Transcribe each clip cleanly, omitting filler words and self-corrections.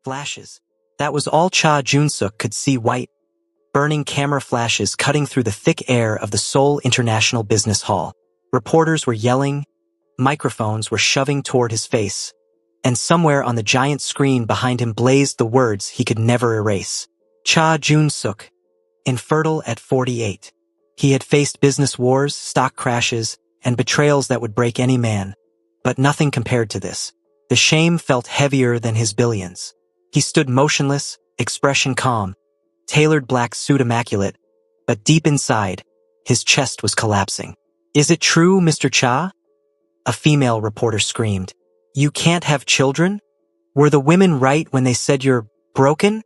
Flashes. That was all Cha Jun-suk could see, white, burning camera flashes cutting through the thick air of the Seoul International Business Hall. Reporters were yelling, microphones were shoving toward his face, and somewhere on the giant screen behind him blazed the words he could never erase. Cha Jun-suk, infertile at 48. He had faced business wars, stock crashes, and betrayals that would break any man, but nothing compared to this. The shame felt heavier than his billions. He stood motionless, expression calm, tailored black suit immaculate, but deep inside, his chest was collapsing. "Is it true, Mr. Cha?" A female reporter screamed. "You can't have children? Were the women right when they said you're broken?"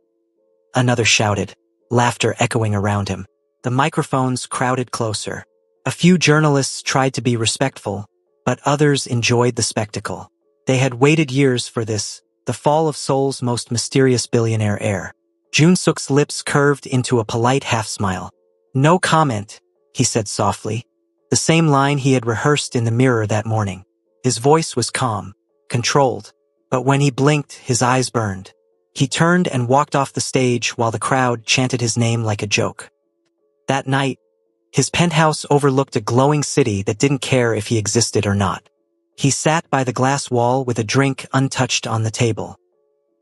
Another shouted, laughter echoing around him. The microphones crowded closer. A few journalists tried to be respectful, but others enjoyed the spectacle. They had waited years for this, the fall of Seoul's most mysterious billionaire heir. Jun-suk's lips curved into a polite half-smile. "No comment," he said softly, the same line he had rehearsed in the mirror that morning. His voice was calm, controlled, but when he blinked, his eyes burned. He turned and walked off the stage while the crowd chanted his name like a joke. That night, his penthouse overlooked a glowing city that didn't care if he existed or not. He sat by the glass wall with a drink untouched on the table.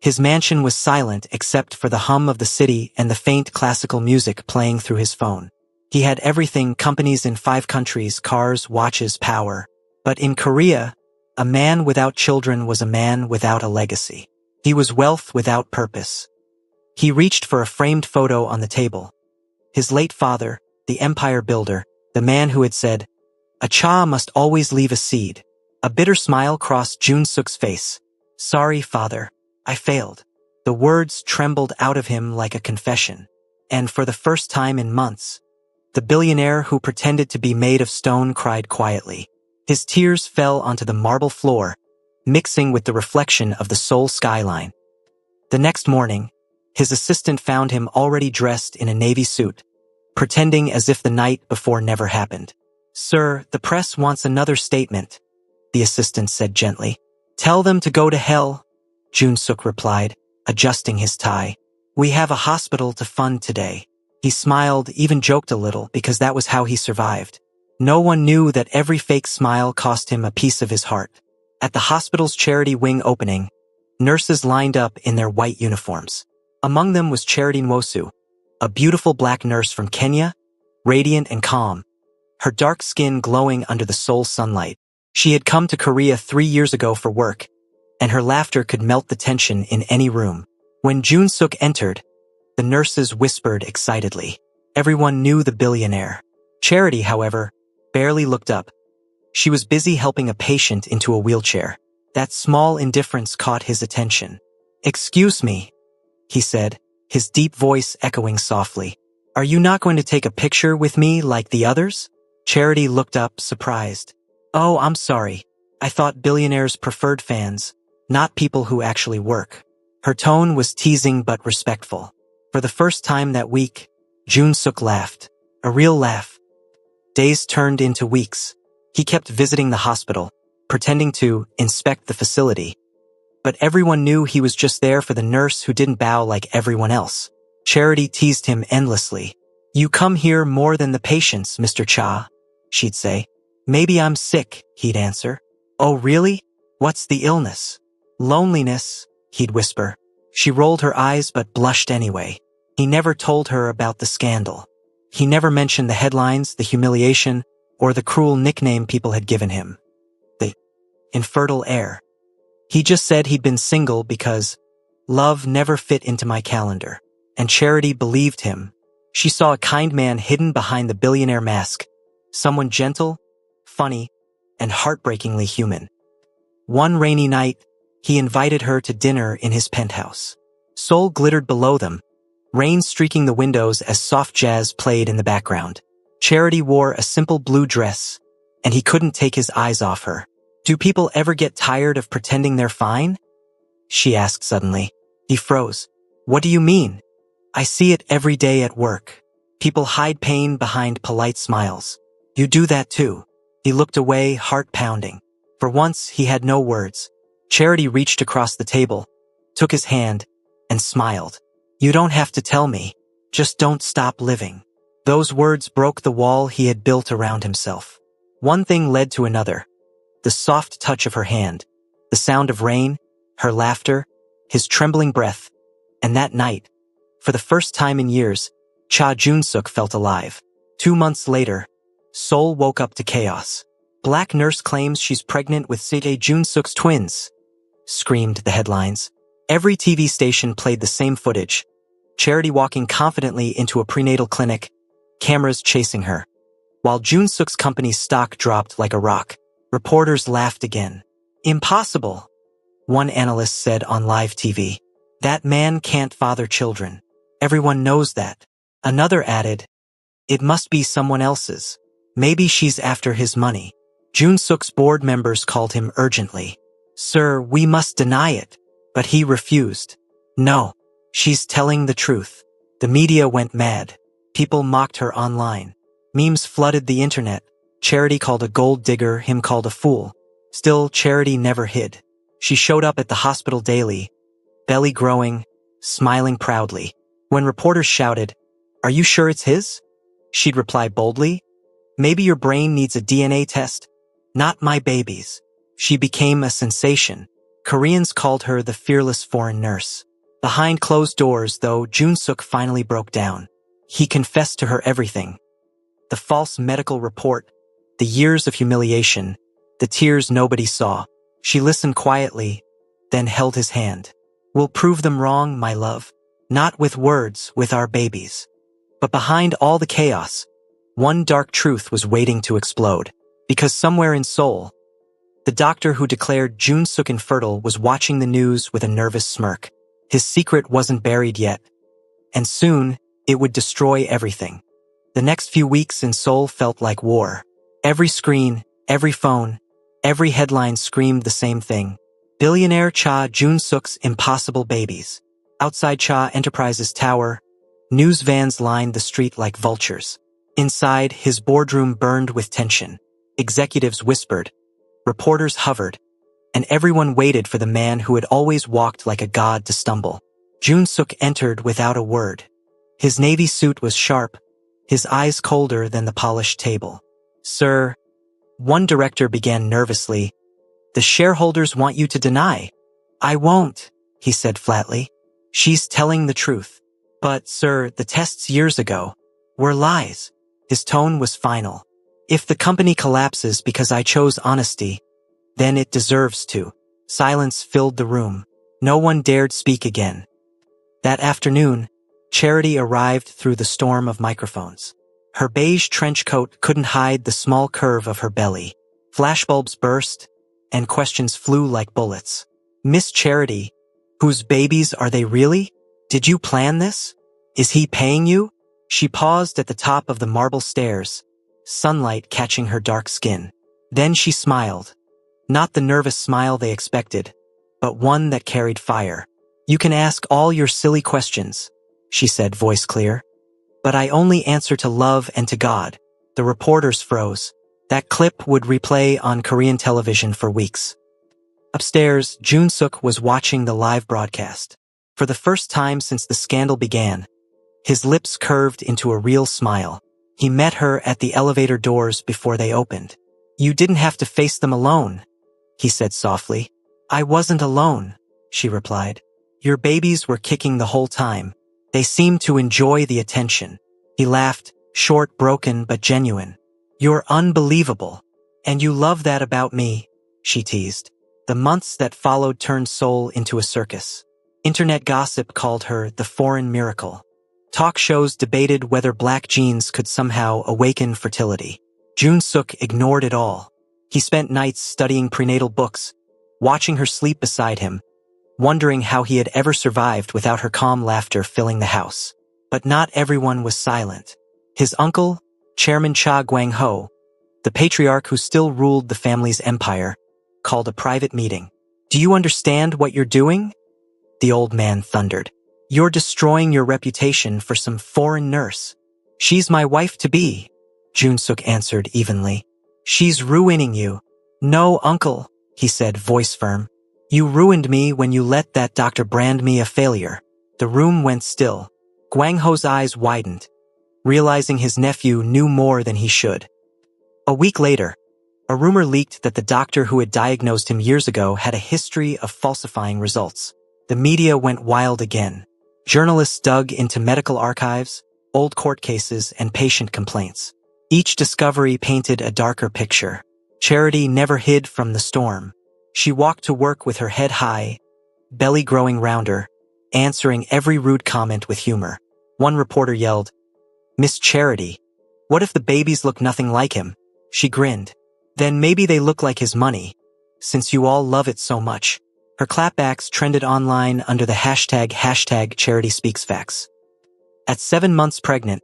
His mansion was silent except for the hum of the city and the faint classical music playing through his phone. He had everything: companies in 5 countries, cars, watches, power. But in Korea, a man without children was a man without a legacy. He was wealth without purpose. He reached for a framed photo on the table. His late father, the empire builder, the man who had said, "A Cha must always leave a seed." A bitter smile crossed Jun-suk's face. "Sorry, father. I failed." The words trembled out of him like a confession. And for the first time in months, the billionaire who pretended to be made of stone cried quietly. His tears fell onto the marble floor, mixing with the reflection of the Seoul skyline. The next morning, his assistant found him already dressed in a navy suit, pretending as if the night before never happened. "Sir, the press wants another statement," the assistant said gently. "Tell them to go to hell," Jun-suk replied, adjusting his tie. "We have a hospital to fund today." He smiled, even joked a little, because that was how he survived. No one knew that every fake smile cost him a piece of his heart. At the hospital's charity wing opening, nurses lined up in their white uniforms. Among them was Charity Nwosu, a beautiful black nurse from Kenya, radiant and calm, her dark skin glowing under the Seoul sunlight. She had come to Korea 3 years ago for work, and her laughter could melt the tension in any room. When Jun-suk entered, the nurses whispered excitedly. Everyone knew the billionaire. Charity, however, barely looked up. She was busy helping a patient into a wheelchair. That small indifference caught his attention. "Excuse me," he said, his deep voice echoing softly. "Are you not going to take a picture with me like the others?" Charity looked up, surprised. "Oh, I'm sorry. I thought billionaires preferred fans, not people who actually work." Her tone was teasing but respectful. For the first time that week, Jun-suk laughed. A real laugh. Days turned into weeks. He kept visiting the hospital, pretending to inspect the facility. But everyone knew he was just there for the nurse who didn't bow like everyone else. Charity teased him endlessly. "You come here more than the patients, Mr. Cha," she'd say. "Maybe I'm sick," he'd answer. "Oh, really? What's the illness?" "Loneliness," he'd whisper. She rolled her eyes but blushed anyway. He never told her about the scandal. He never mentioned the headlines, the humiliation, or the cruel nickname people had given him. The infertile heir. He just said he'd been single because love never fit into my calendar. And Charity believed him. She saw a kind man hidden behind the billionaire mask. Someone gentle, funny, and heartbreakingly human. One rainy night, he invited her to dinner in his penthouse. Seoul glittered below them, rain streaking the windows as soft jazz played in the background. Charity wore a simple blue dress, and he couldn't take his eyes off her. "Do people ever get tired of pretending they're fine?" she asked suddenly. He froze. "What do you mean?" "I see it every day at work. People hide pain behind polite smiles. You do that too." He looked away, heart pounding. For once, he had no words. Charity reached across the table, took his hand, and smiled. You don't have to tell me. Just don't stop living. Those words broke the wall he had built around himself. One thing led to another. The soft touch of her hand, the sound of rain, her laughter, his trembling breath, and that night, for the first time in years, Cha Jun-suk felt alive. 2 months later, Seoul woke up to chaos. Black nurse claims she's pregnant with Sejun Jun-suk's twins, screamed the headlines. Every TV station played the same footage. Charity walking confidently into a prenatal clinic, cameras chasing her. While Jun-suk's company's stock dropped like a rock, reporters laughed again. Impossible, one analyst said on live TV. That man can't father children. Everyone knows that. Another added, it must be someone else's. Maybe she's after his money. Jun-suk's board members called him urgently. Sir, we must deny it. But he refused. No, she's telling the truth. The media went mad. People mocked her online. Memes flooded the internet. Charity called a gold digger, him called a fool. Still, Charity never hid. She showed up at the hospital daily, belly growing, smiling proudly. When reporters shouted, "Are you sure it's his?" she'd reply boldly, "Maybe your brain needs a DNA test. Not my baby's." She became a sensation. Koreans called her the fearless foreign nurse. Behind closed doors, though, Jun-suk finally broke down. He confessed to her everything. The false medical report, the years of humiliation, the tears nobody saw. She listened quietly, then held his hand. We'll prove them wrong, my love. Not with words, with our babies. But behind all the chaos, one dark truth was waiting to explode. Because somewhere in Seoul, the doctor who declared Jun-suk infertile was watching the news with a nervous smirk. His secret wasn't buried yet. And soon, it would destroy everything. The next few weeks in Seoul felt like war. Every screen, every phone, every headline screamed the same thing. Billionaire Cha Jun-suk's impossible babies. Outside Cha Enterprises Tower, news vans lined the street like vultures. Inside, his boardroom burned with tension. Executives whispered, reporters hovered, and everyone waited for the man who had always walked like a god to stumble. Jun-suk entered without a word. His navy suit was sharp, his eyes colder than the polished table. Sir, one director began nervously, the shareholders want you to deny. I won't, he said flatly. She's telling the truth. But, sir, the tests years ago were lies. His tone was final. If the company collapses because I chose honesty, then it deserves to. Silence filled the room. No one dared speak again. That afternoon, Charity arrived through the storm of microphones. Her beige trench coat couldn't hide the small curve of her belly. Flashbulbs burst, and questions flew like bullets. Miss Charity, whose babies are they really? Did you plan this? Is he paying you? She paused at the top of the marble stairs, sunlight catching her dark skin. Then she smiled. Not the nervous smile they expected, but one that carried fire. You can ask all your silly questions, she said, voice clear. But I only answer to love and to God. The reporters froze. That clip would replay on Korean television for weeks. Upstairs, Jun-suk was watching the live broadcast. For the first time since the scandal began, his lips curved into a real smile. He met her at the elevator doors before they opened. You didn't have to face them alone, he said softly. I wasn't alone, she replied. Your babies were kicking the whole time. They seemed to enjoy the attention. He laughed, short, broken, but genuine. You're unbelievable. And you love that about me, she teased. The months that followed turned Seoul into a circus. Internet gossip called her the foreign miracle. Talk shows debated whether black genes could somehow awaken fertility. Jun-suk ignored it all. He spent nights studying prenatal books, watching her sleep beside him, wondering how he had ever survived without her calm laughter filling the house. But not everyone was silent. His uncle, Chairman Cha Gwang-ho, the patriarch who still ruled the family's empire, called a private meeting. Do you understand what you're doing? The old man thundered. You're destroying your reputation for some foreign nurse. She's my wife-to-be, Jun-suk answered evenly. She's ruining you. No, uncle, he said, voice firm. You ruined me when you let that doctor brand me a failure. The room went still. Guang Ho's eyes widened, realizing his nephew knew more than he should. A week later, a rumor leaked that the doctor who had diagnosed him years ago had a history of falsifying results. The media went wild again. Journalists dug into medical archives, old court cases, and patient complaints. Each discovery painted a darker picture. Charity never hid from the storm. She walked to work with her head high, belly growing rounder, answering every rude comment with humor. One reporter yelled, "Miss Charity, what if the babies look nothing like him?" She grinned. "Then maybe they look like his money, since you all love it so much." Her clapbacks trended online under the hashtag #CharitySpeaksFacts. At 7 months pregnant,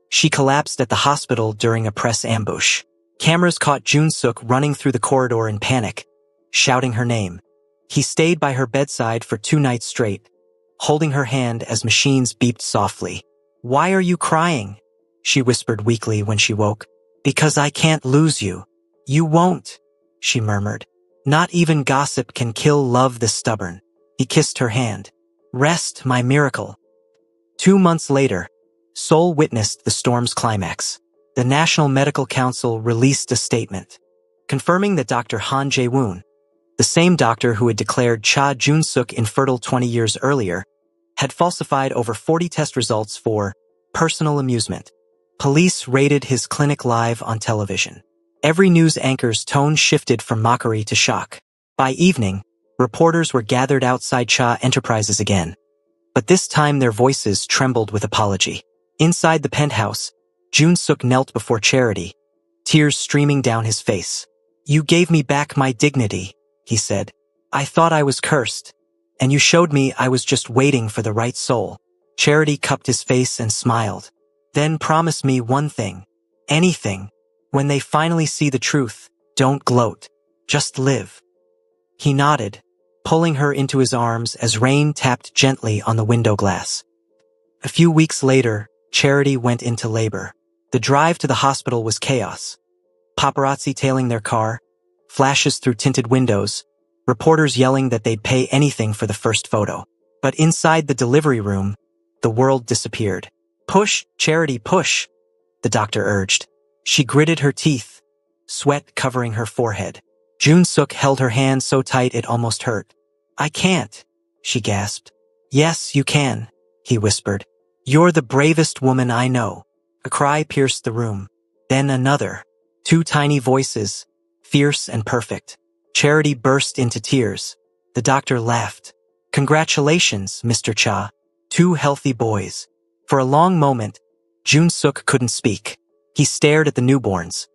she collapsed at the hospital during a press ambush. Cameras caught Jun-suk running through the corridor in panic, shouting her name. He stayed by her bedside for 2 nights straight, holding her hand as machines beeped softly. "Why are you crying?" she whispered weakly when she woke. "Because I can't lose you." "You won't," she murmured. "Not even gossip can kill love this stubborn." He kissed her hand. "Rest, my miracle." 2 months later, Seoul witnessed the storm's climax. The National Medical Council released a statement, confirming that Dr. Han Jae-woon, the same doctor who had declared Cha Jun-suk infertile 20 years earlier, had falsified over 40 test results for personal amusement. Police raided his clinic live on television. Every news anchor's tone shifted from mockery to shock. By evening, reporters were gathered outside Cha Enterprises again. But this time their voices trembled with apology. Inside the penthouse, Jun-suk knelt before Charity, tears streaming down his face. "You gave me back my dignity," he said. "I thought I was cursed, and you showed me I was just waiting for the right soul." Charity cupped his face and smiled. "Then promise me one thing. Anything. When they finally see the truth, don't gloat. Just live." He nodded, pulling her into his arms as rain tapped gently on the window glass. A few weeks later, Charity went into labor. The drive to the hospital was chaos. Paparazzi tailing their car, flashes through tinted windows, reporters yelling that they'd pay anything for the first photo. But inside the delivery room, the world disappeared. "Push, Charity, push," the doctor urged. She gritted her teeth, sweat covering her forehead. Jun-suk held her hand so tight it almost hurt. "I can't," she gasped. "Yes, you can," he whispered. "You're the bravest woman I know." A cry pierced the room. Then another. 2 tiny voices, fierce and perfect. Charity burst into tears. The doctor laughed. "Congratulations, Mr. Cha. 2 healthy boys." For a long moment, Jun-suk couldn't speak. He stared at the newborns,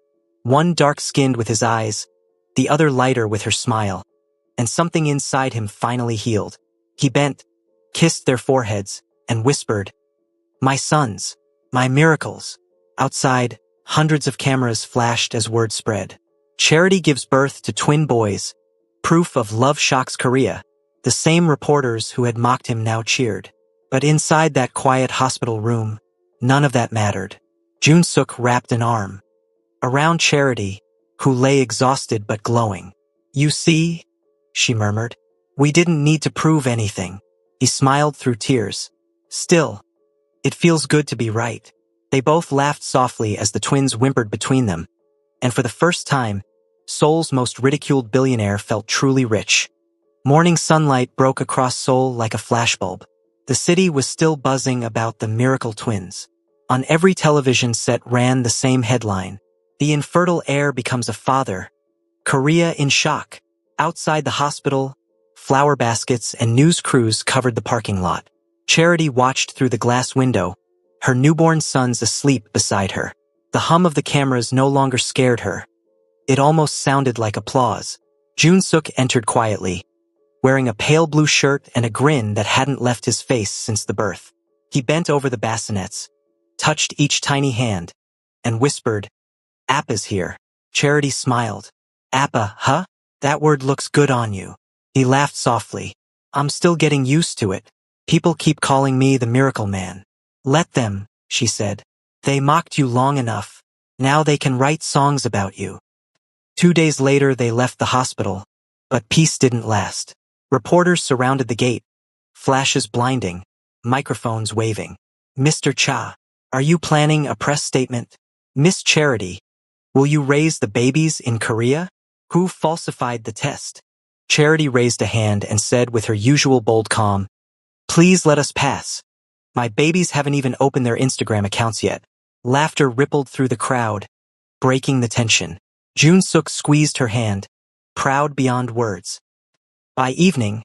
one dark-skinned with his eyes, the other lighter with her smile, and something inside him finally healed. He bent, kissed their foreheads, and whispered, "My sons, my miracles." Outside, hundreds of cameras flashed as word spread. Charity gives birth to twin boys, proof of love shocks Korea. The same reporters who had mocked him now cheered. But inside that quiet hospital room, none of that mattered. Jun-suk wrapped an arm around Charity, who lay exhausted but glowing. "You see," she murmured, "we didn't need to prove anything." He smiled through tears. "Still, it feels good to be right." They both laughed softly as the twins whimpered between them, and for the first time, Seoul's most ridiculed billionaire felt truly rich. Morning sunlight broke across Seoul like a flashbulb. The city was still buzzing about the miracle twins. On every television set ran the same headline: "The infertile heir becomes a father. Korea in shock." Outside the hospital, flower baskets and news crews covered the parking lot. Charity watched through the glass window, her newborn sons asleep beside her. The hum of the cameras no longer scared her. It almost sounded like applause. Jun-suk entered quietly, wearing a pale blue shirt and a grin that hadn't left his face since the birth. He bent over the bassinets, touched each tiny hand, and whispered, "Appa's here." Charity smiled. "Appa, huh? That word looks good on you." He laughed softly. "I'm still getting used to it. People keep calling me the miracle man." "Let them," she said. "They mocked you long enough. Now they can write songs about you." 2 days later they left the hospital, but peace didn't last. Reporters surrounded the gate, flashes blinding, microphones waving. Mr. Cha, are you planning a press statement? Miss Charity, will you raise the babies in Korea? Who falsified the test? Charity raised a hand and said with her usual bold calm, please let us pass. My babies haven't even opened their Instagram accounts yet. Laughter rippled through the crowd, breaking the tension. Jun-suk squeezed her hand, proud beyond words. By evening,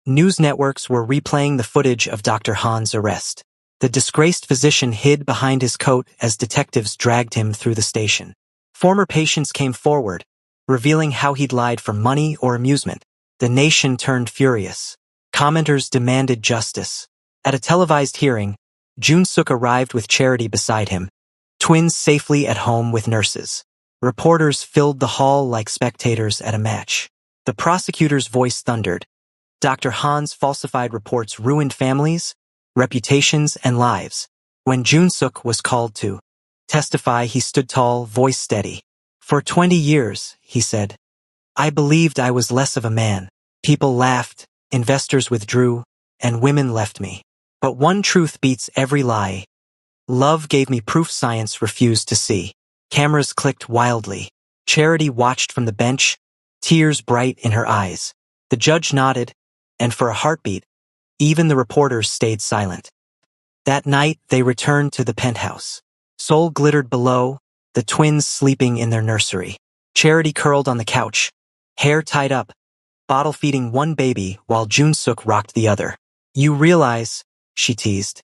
news networks were replaying the footage of Dr. Han's arrest. The disgraced physician hid behind his coat as detectives dragged him through the station. Former patients came forward, revealing how he'd lied for money or amusement. The nation turned furious. Commenters demanded justice. At a televised hearing, Jun-suk arrived with Charity beside him, twins safely at home with nurses. Reporters filled the hall like spectators at a match. The prosecutor's voice thundered. Dr. Han's falsified reports ruined families, reputations, and lives. When Jun-suk was called to testify, he stood tall, voice steady. For 20 years, he said, I believed I was less of a man. People laughed, investors withdrew, and women left me. But one truth beats every lie. Love gave me proof science refused to see. Cameras clicked wildly. Charity watched from the bench, tears bright in her eyes. The judge nodded, and for a heartbeat, even the reporters stayed silent. That night, they returned to the penthouse. Seoul glittered below, the twins sleeping in their nursery. Charity curled on the couch, hair tied up, bottle-feeding one baby while Jun-suk rocked the other. You realize, she teased,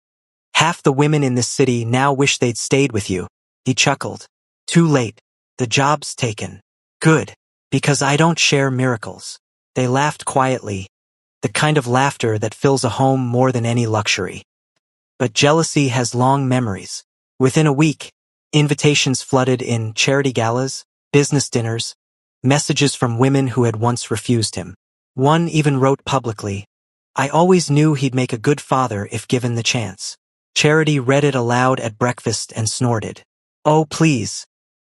half the women in this city now wish they'd stayed with you. He chuckled. Too late. The job's taken. Good, because I don't share miracles. They laughed quietly, the kind of laughter that fills a home more than any luxury. But jealousy has long memories. Within a week, invitations flooded in charity galas, business dinners, messages from women who had once refused him. One even wrote publicly, I always knew he'd make a good father if given the chance. Charity read it aloud at breakfast and snorted. Oh, please.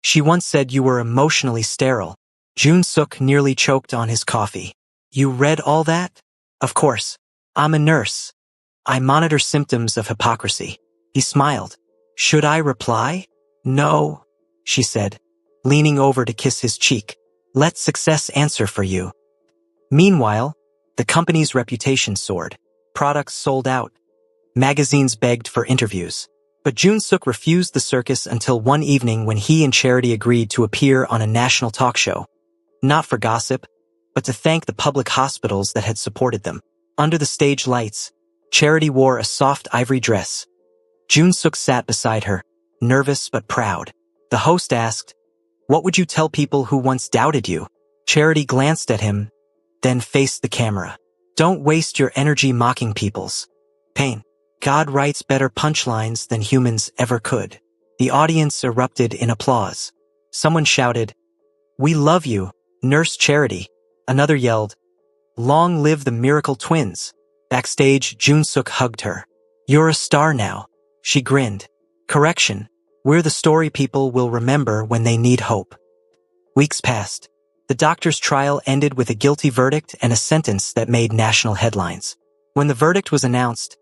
She once said you were emotionally sterile. Jun-suk nearly choked on his coffee. You read all that? Of course. I'm a nurse. I monitor symptoms of hypocrisy. He smiled. Should I reply? No, she said, leaning over to kiss his cheek. Let success answer for you. Meanwhile, the company's reputation soared. Products sold out. Magazines begged for interviews. But Jun-suk refused the circus until one evening when he and Charity agreed to appear on a national talk show. Not for gossip, but to thank the public hospitals that had supported them. Under the stage lights, Charity wore a soft ivory dress. Jun-suk sat beside her, nervous but proud. The host asked, What would you tell people who once doubted you? Charity glanced at him, then faced the camera. Don't waste your energy mocking people's pain. God writes better punchlines than humans ever could. The audience erupted in applause. Someone shouted, We love you, Nurse Charity. Another yelled, Long live the miracle twins. Backstage, Jun-suk hugged her. You're a star now. She grinned. Correction, we're the story people will remember when they need hope. Weeks passed. The doctor's trial ended with a guilty verdict and a sentence that made national headlines. When the verdict was announced,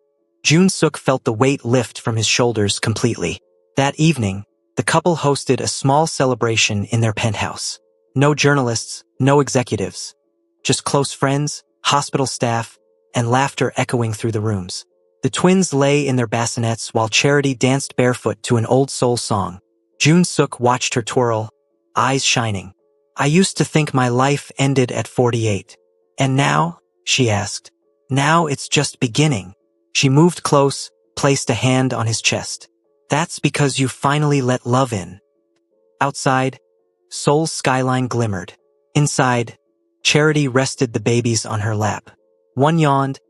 Jun-suk felt the weight lift from his shoulders completely. That evening, the couple hosted a small celebration in their penthouse. No journalists, no executives. Just close friends, hospital staff, and laughter echoing through the rooms. The twins lay in their bassinets while Charity danced barefoot to an old soul song. Jun-suk watched her twirl, eyes shining. I used to think my life ended at 48. And now? She asked. Now it's just beginning. She moved close, placed a hand on his chest. That's because you finally let love in. Outside, Seoul's skyline glimmered. Inside, Charity rested the babies on her lap. One yawned,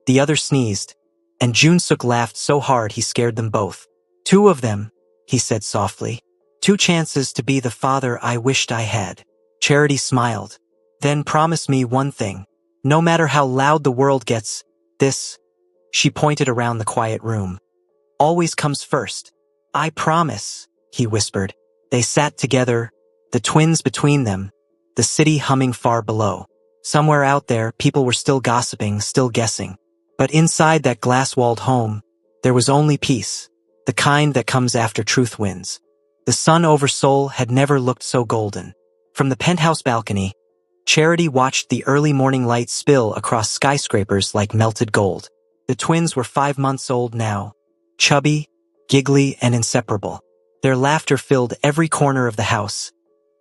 the other sneezed, and Jun-suk laughed so hard he scared them both. 2 of them, he said softly. 2 chances to be the father I wished I had. Charity smiled. Then promise me one thing. No matter how loud the world gets, this, she pointed around the quiet room, always comes first. I promise, he whispered. They sat together, the twins between them, the city humming far below. Somewhere out there, people were still gossiping, still guessing. But inside that glass-walled home, there was only peace, the kind that comes after truth wins. The sun over Seoul had never looked so golden. From the penthouse balcony, Charity watched the early morning light spill across skyscrapers like melted gold. The twins were 5 months old now, chubby, giggly, and inseparable. Their laughter filled every corner of the house,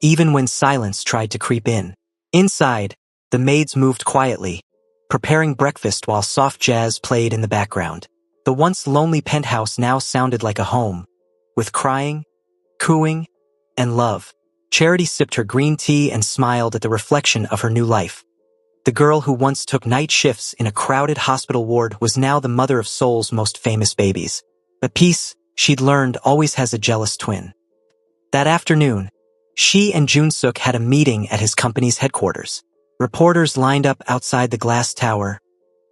even when silence tried to creep in. Inside, the maids moved quietly, preparing breakfast while soft jazz played in the background. The once lonely penthouse now sounded like a home, with crying, cooing, and love. Charity sipped her green tea and smiled at the reflection of her new life. The girl who once took night shifts in a crowded hospital ward was now the mother of Seoul's most famous babies. But peace, she'd learned, always has a jealous twin. That afternoon, she and Jun-suk had a meeting at his company's headquarters. Reporters lined up outside the glass tower,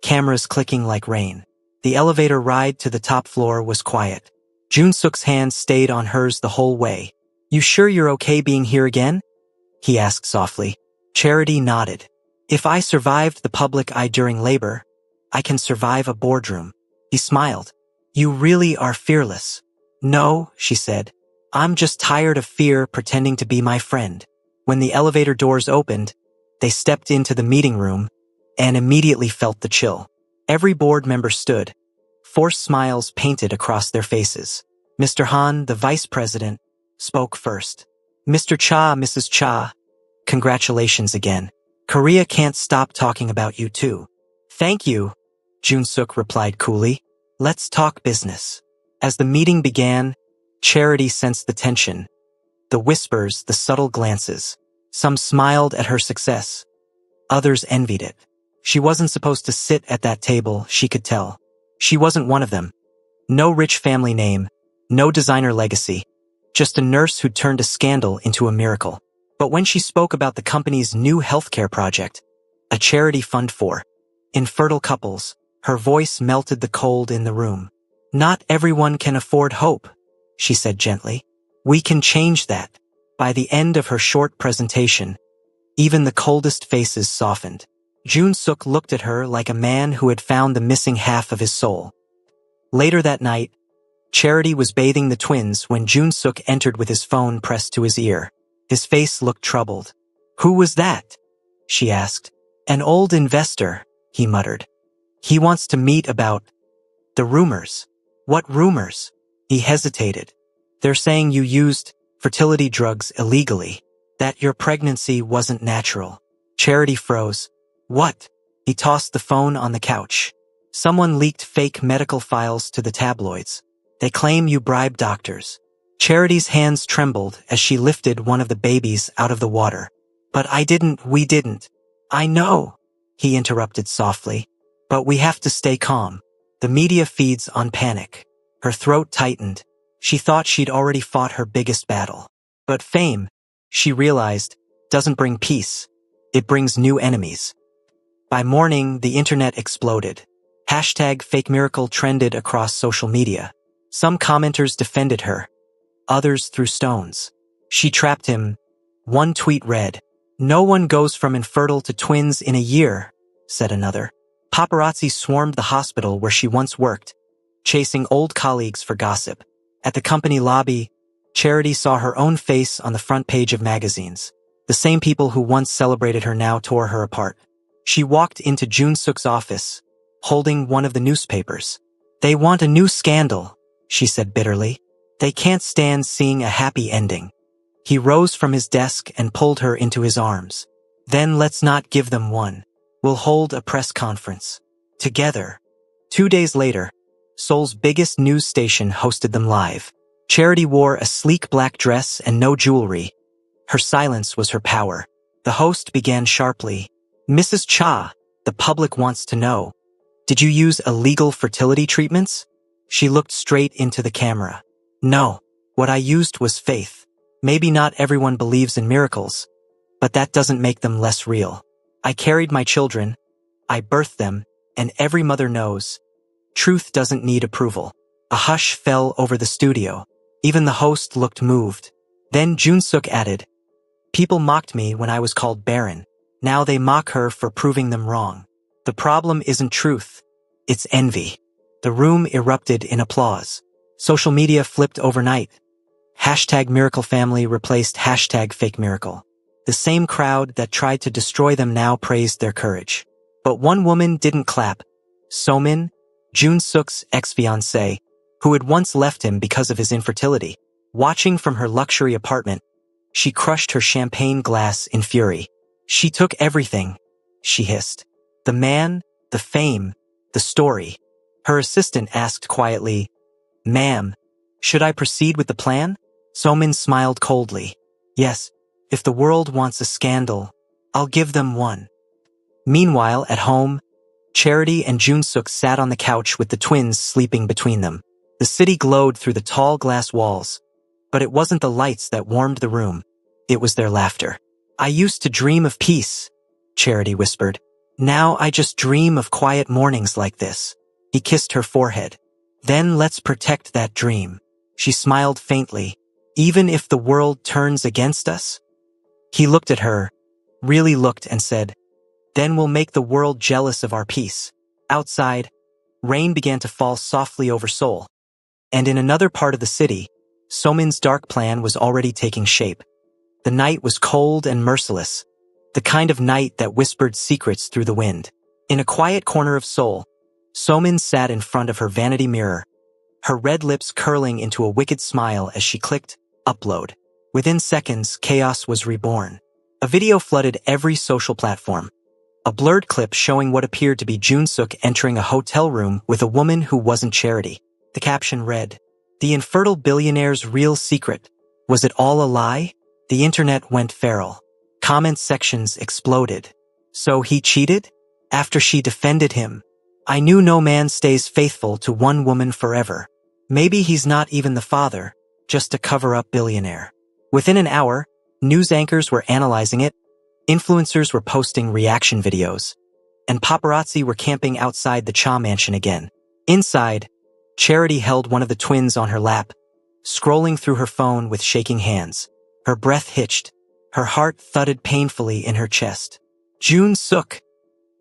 cameras clicking like rain. The elevator ride to the top floor was quiet. Jun-suk's hand stayed on hers the whole way. "You sure you're okay being here again?" he asked softly. Charity nodded. "If I survived the public eye during labor, I can survive a boardroom." He smiled. "You really are fearless." "No," she said. "I'm just tired of fear pretending to be my friend." When the elevator doors opened, they stepped into the meeting room and immediately felt the chill. Every board member stood, forced smiles painted across their faces. Mr. Han, the vice president, spoke first. "Mr. Cha, Mrs. Cha, congratulations again. Korea can't stop talking about you too." "Thank you," Jun-suk replied coolly. "Let's talk business." As the meeting began, Charity sensed the tension, the whispers, the subtle glances. Some smiled at her success. Others envied it. She wasn't supposed to sit at that table, she could tell. She wasn't one of them. No rich family name, no designer legacy. Just a nurse who turned a scandal into a miracle. But when she spoke about the company's new healthcare project, a charity fund for infertile couples, her voice melted the cold in the room. "Not everyone can afford hope," she said gently. "We can change that." By the end of her short presentation, even the coldest faces softened. Jun-suk looked at her like a man who had found the missing half of his soul. Later that night, Charity was bathing the twins when Jun-suk entered with his phone pressed to his ear. His face looked troubled. "Who was that?" she asked. "An old investor," he muttered. "He wants to meet about the rumors." "What rumors?" He hesitated. "They're saying you used fertility drugs illegally, that your pregnancy wasn't natural." Charity froze. "What?" He tossed the phone on the couch. "Someone leaked fake medical files to the tabloids. They claim you bribed doctors." Charity's hands trembled as she lifted one of the babies out of the water. "But we didn't." "I know," he interrupted softly. "But we have to stay calm. The media feeds on panic." Her throat tightened. She thought she'd already fought her biggest battle. But fame, she realized, doesn't bring peace. It brings new enemies. By morning, the internet exploded. #FakeMiracle trended across social media. Some commenters defended her. Others threw stones. "She trapped him." One tweet read, "No one goes from infertile to twins in a year," said another. Paparazzi swarmed the hospital where she once worked, chasing old colleagues for gossip. At the company lobby, Charity saw her own face on the front page of magazines. The same people who once celebrated her now tore her apart. She walked into Jun-suk's office, holding one of the newspapers. "They want a new scandal," she said bitterly. "They can't stand seeing a happy ending." He rose from his desk and pulled her into his arms. "Then let's not give them one. We'll hold a press conference. Together." 2 days later, Seoul's biggest news station hosted them live. Charity wore a sleek black dress and no jewelry. Her silence was her power. The host began sharply. "Mrs. Cha, the public wants to know. Did you use illegal fertility treatments?" She looked straight into the camera. "No, what I used was faith. Maybe not everyone believes in miracles, but that doesn't make them less real. I carried my children, I birthed them, and every mother knows. Truth doesn't need approval." A hush fell over the studio. Even the host looked moved. Then Jun-suk added, "People mocked me when I was called barren. Now they mock her for proving them wrong. The problem isn't truth. It's envy. The room erupted in applause. Social media flipped overnight. Hashtag Miracle Family replaced hashtag Fake Miracle. The same crowd that tried to destroy them now praised their courage. But one woman didn't clap. Somin, Jun Suk's ex-fiancé, who had once left him because of his infertility. Watching from her luxury apartment, she crushed her champagne glass in fury. She took everything, she hissed. The man, the fame, the story. Her assistant asked quietly, "Ma'am, should I proceed with the plan?" Somin smiled coldly. "Yes, if the world wants a scandal, I'll give them one." Meanwhile, at home, Charity and Junsuk sat on the couch with the twins sleeping between them. The city glowed through the tall glass walls, but it wasn't the lights that warmed the room. It was their laughter. "I used to dream of peace," Charity whispered. "Now I just dream of quiet mornings like this." He kissed her forehead. "Then let's protect that dream." She smiled faintly. "Even if the world turns against us?" He looked at her, really looked, and said, "Then we'll make the world jealous of our peace." Outside, rain began to fall softly over Seoul. And in another part of the city, Somin's dark plan was already taking shape. The night was cold and merciless, the kind of night that whispered secrets through the wind. In a quiet corner of Seoul, Somin sat in front of her vanity mirror, her red lips curling into a wicked smile as she clicked upload. Within seconds, chaos was reborn. A video flooded every social platform. A blurred clip showing what appeared to be Junsuk entering a hotel room with a woman who wasn't Charity. The caption read, "The infertile billionaire's real secret. Was it all a lie?" The internet went feral. Comment sections exploded. "So he cheated?" After she defended him. "I knew no man stays faithful to one woman forever. Maybe he's not even the father, just a cover-up billionaire." Within an hour, news anchors were analyzing it, influencers were posting reaction videos, and paparazzi were camping outside the Cha mansion again. Inside, Charity held one of the twins on her lap, scrolling through her phone with shaking hands. Her breath hitched. Her heart thudded painfully in her chest. "Jun Suk,"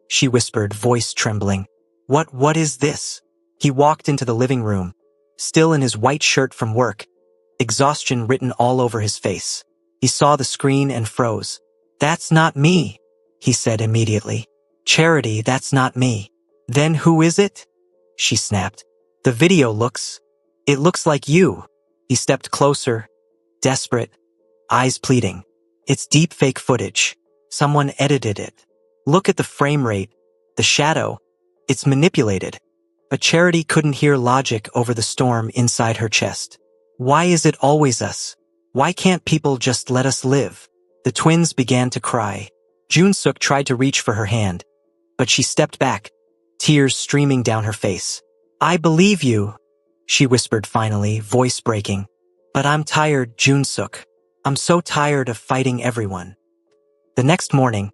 she whispered, voice trembling. What is this?" He walked into the living room, still in his white shirt from work, exhaustion written all over his face. He saw the screen and froze. "That's not me," he said immediately. "Charity, that's not me." "Then who is it?" she snapped. "The video it looks like you." He stepped closer, desperate, eyes pleading. "It's deepfake footage. Someone edited it. Look at the frame rate, the shadow. It's manipulated." But Charity couldn't hear logic over the storm inside her chest. "Why is it always us? Why can't people just let us live?" The twins began to cry. Junsuk tried to reach for her hand, but she stepped back, tears streaming down her face. "I believe you," she whispered finally, voice breaking. "But I'm tired, Junsuk. I'm so tired of fighting everyone." The next morning,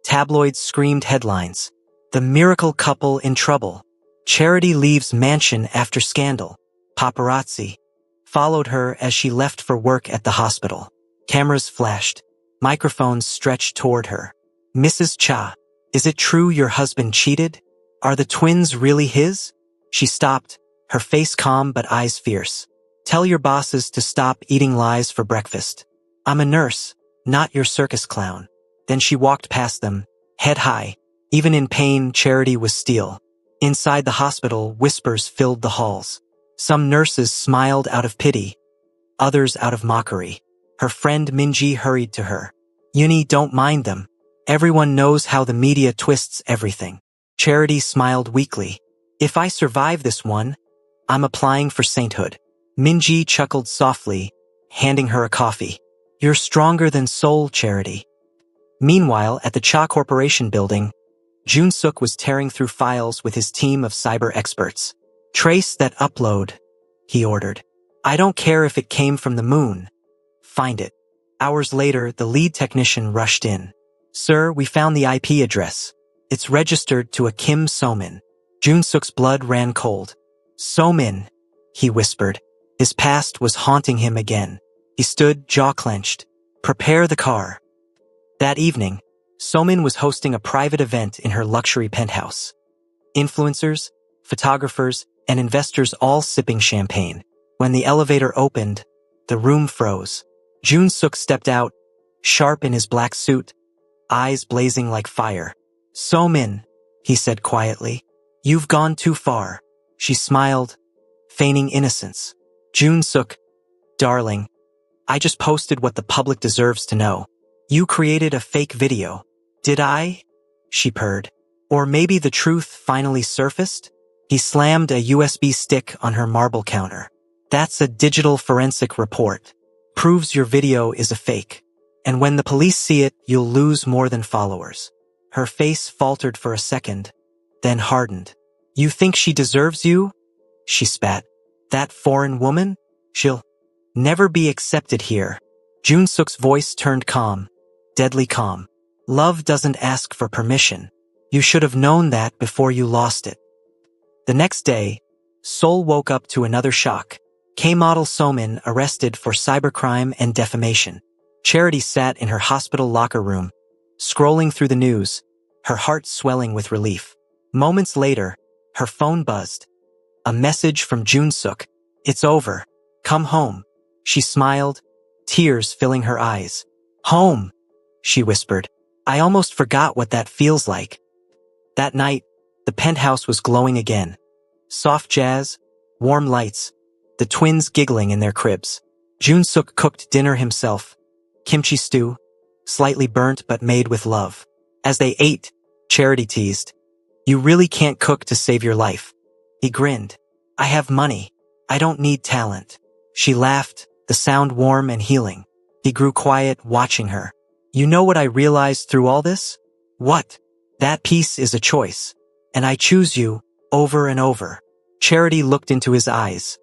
tabloids screamed headlines. "The miracle couple in trouble. Charity leaves mansion after scandal." Paparazzi followed her as she left for work at the hospital. Cameras flashed. Microphones stretched toward her. "Mrs. Cha, is it true your husband cheated? Are the twins really his?" She stopped, her face calm but eyes fierce. "Tell your bosses to stop eating lies for breakfast. I'm a nurse, not your circus clown." Then she walked past them, head high. Even in pain, Charity was steel. Inside the hospital, whispers filled the halls. Some nurses smiled out of pity, others out of mockery. Her friend Minji hurried to her. "Yuni, don't mind them. Everyone knows how the media twists everything." Charity smiled weakly. "If I survive this one, I'm applying for sainthood." Minji chuckled softly, handing her a coffee. "You're stronger than Seoul, Charity." Meanwhile, at the Cha Corporation building, Junsuk was tearing through files with his team of cyber experts. "Trace that upload," he ordered. "I don't care if it came from the moon. Find it." Hours later, the lead technician rushed in. "Sir, we found the IP address. It's registered to a Kim Somin." Junsuk's blood ran cold. "Somin," he whispered. His past was haunting him again. He stood, jaw clenched. "Prepare the car." That evening, Somin was hosting a private event in her luxury penthouse. Influencers, photographers, and investors all sipping champagne. When the elevator opened, the room froze. Jun-suk stepped out, sharp in his black suit, eyes blazing like fire. "So-min," he said quietly. "You've gone too far." She smiled, feigning innocence. "Jun-suk, darling, I just posted what the public deserves to know. You created a fake video." "Did I?" she purred. "Or maybe the truth finally surfaced?" He slammed a USB stick on her marble counter. "That's a digital forensic report. Proves your video is a fake. And when the police see it, you'll lose more than followers." Her face faltered for a second, then hardened. "You think she deserves you?" she spat. "That foreign woman? She'll never be accepted here." Jun-suk's voice turned calm, deadly calm. "Love doesn't ask for permission. You should have known that before you lost it." The next day, Seoul woke up to another shock. K-model So-min arrested for cybercrime and defamation. Charity sat in her hospital locker room, scrolling through the news, her heart swelling with relief. Moments later, her phone buzzed. A message from Jun-suk. "It's over. Come home." She smiled, tears filling her eyes. "Home," she whispered. "I almost forgot what that feels like." That night, the penthouse was glowing again. Soft jazz, warm lights, the twins giggling in their cribs. Jun-suk cooked dinner himself. Kimchi stew, slightly burnt but made with love. As they ate, Charity teased, "You really can't cook to save your life." He grinned. "I have money. I don't need talent." She laughed, the sound warm and healing. He grew quiet, watching her. "You know what I realized through all this?" "What?" "That peace is a choice. And I choose you, over and over." Charity looked into his eyes.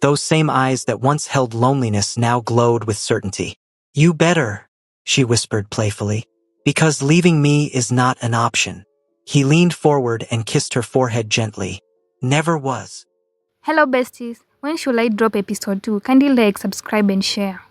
Those same eyes that once held loneliness now glowed with certainty. "You better," she whispered playfully, "because leaving me is not an option." He leaned forward and kissed her forehead gently. "Never was." Hello besties, when should I drop episode 2? Kindly like, subscribe and share.